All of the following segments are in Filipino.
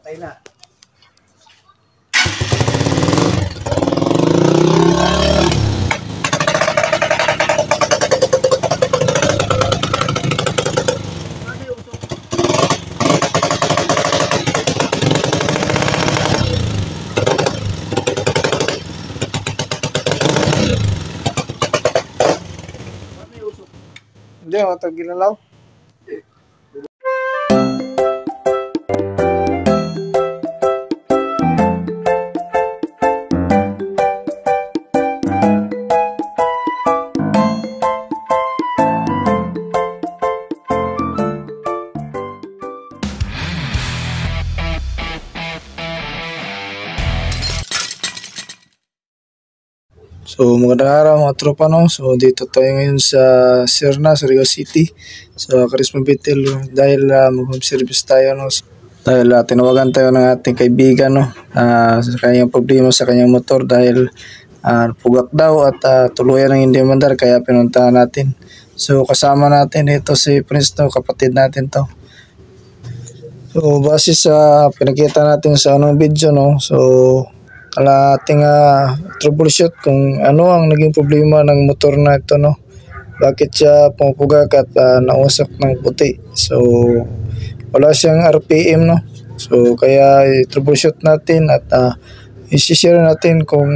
Patay na. Hindi, matag ginalaw. So magandang araw mga tropa no. So dito tayo ngayon sa Serna, Surigao City, sa Carisma Betel dahil mag-home service tayo no. Dahil tinawagan tayo ng ating kaibigan no, sa kanyang problema sa kanyang motor dahil pugak daw at tuluyan ng hindi mandar, kaya pinuntahan natin. So kasama natin ito si Prince no, kapatid natin to. So base sa pinakita natin sa video no, so ating troubleshoot kung ano ang naging problema ng motor na ito no, bakit siya pumupugak at nausok ng puti. So wala siyang RPM no, so kaya i-troubleshoot natin at i-share natin kung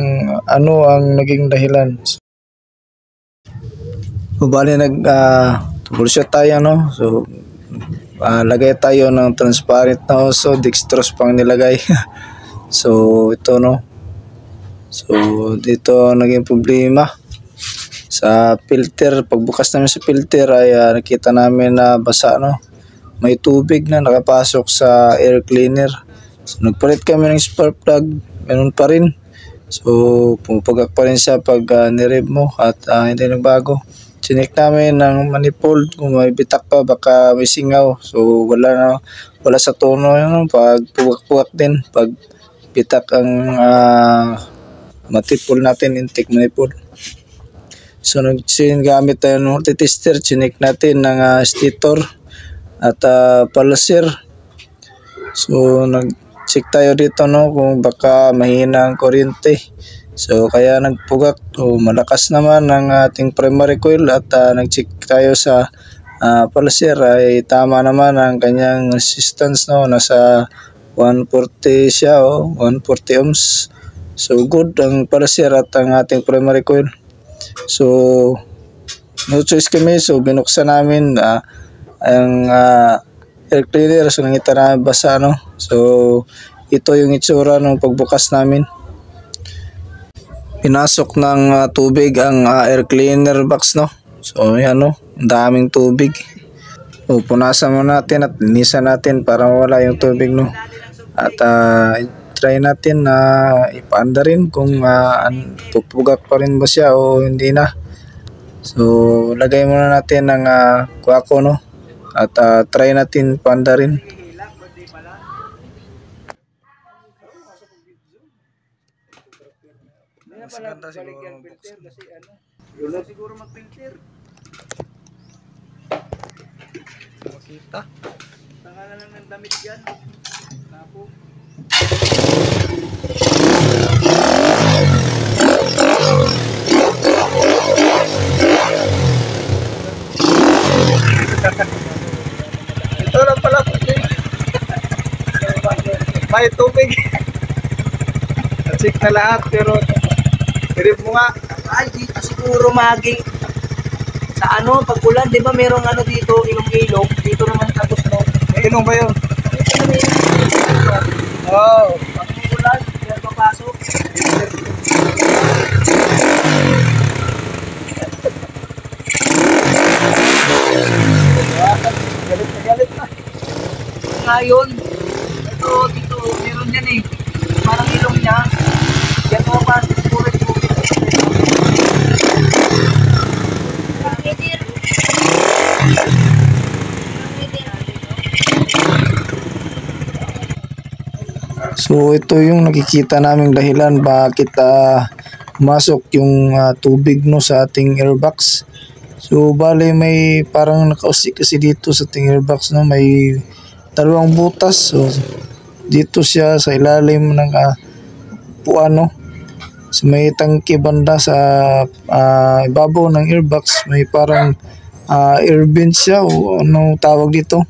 ano ang naging dahilan. So bali troubleshoot tayo no, so lagay tayo ng transparent na hose, dextrose pang nilagay. So ito no, so dito naging problema sa filter. Pagbukas namin sa filter ay nakita namin na basa no, may tubig na nakapasok sa air cleaner. So nagpalit kami ng spark plug, meron pa rin. So pumupugak pa rin siya pag nirib mo at hindi nagbago. Chinek namin ng manifold kung may bitak pa, baka may singaw. So wala sa tono yun, pag pugak-pugak din pag bitak ang matipol natin, intake manifold. So gamit tayo ng multi-tester, chinek natin ng stator at pulser. So nag-check tayo dito no, kung baka mahina ang kuryente. So kaya nagpugak. So malakas naman ang ating primary coil at nag-check tayo sa pulser ay tama naman ang kanyang resistance no, nasa 140 siya 140 ohms. So good ang pulser at ang ating primary coil. So no choice kami, so binuksan namin ang air cleaner. So nakita namin basa no. So ito yung itsura ng pagbukas namin. Pinasok ng tubig ang air cleaner box no. So yan no, ang daming tubig. So punasan mo natin at linisan natin para mawala yung tubig no. At try natin na ipaanda rin kung pupugak pa rin ba siya o hindi na. So lagay muna natin ng kuwako no, at try natin paanda rin. Mas ganda siguro mag-filter kasi yun lang siguro mag-filter. Makita. Tanga na lang ng damit yan. Tapo. Ito lang pala. May tubig. Check na lahat pero hirip mo nga. Ay, dito siguro magi. Sa pag ulan, di ba merong dito, ilong-ilong. Dito naman tapos no. May ilong ba yun? Oh, pag ulan, yan papasok. Galit na galit na. Ngayon, ito dito, meron yan parang ilong niya. Yan papasok siguro yung tubig. So ito yung nakikita naming dahilan bakit masok yung tubig no sa ating airbox. So bale may parang nakausik kasi dito sa ating airbox no, may dalawang butas. So dito siya sa ilalim ng puano. So may tangke banda sa ibabaw ng airbox, may parang air vent siya o anong tawag dito.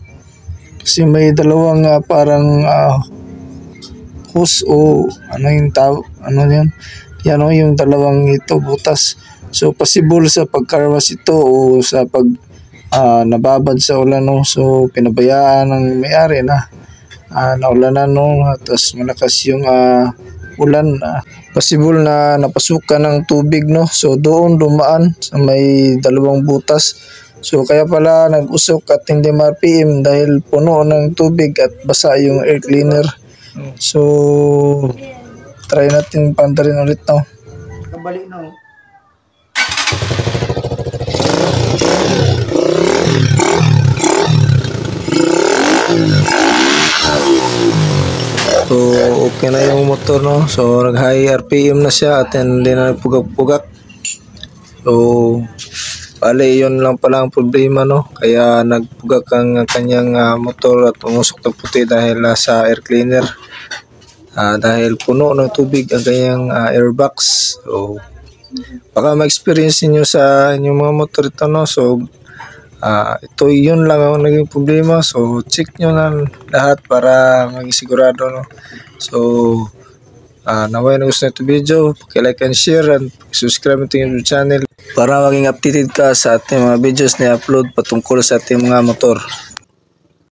Kasi may dalawang parang hose o ano yung ano yan. Yan o yung dalawang ito butas. So possible sa pagkarwas ito o sa pag nababad sa ulan, no. So pinabayaan ng may-ari na naulanan, no. Tapos malakas yung ulan, possible na napasukan ng tubig, no. So doon dumaan sa may dalawang butas. So kaya pala nag-usok at hindi ma-RPM dahil puno ng tubig at basa yung air cleaner. So try natin pandarin ulit, no. Kabalik na. So okay na yung motor, no. So nag high RPM na siya at hindi na nagpugak-pugak. So bali yun lang pala ang problema, no. Kaya nagpugak ang kanyang motor at umusok ng puti dahil sa air cleaner. Dahil puno ng tubig ang kanyang airbox. So baka ma-experience niyo sa inyong mga motor ito, no. So ito yun lang ang naging problema. So check nyo na lahat para maging sigurado, no. So naway na gusto nito video, like and share and subscribe to yung channel para maging updated ka sa ating mga videos na upload patungkol sa ating mga motor.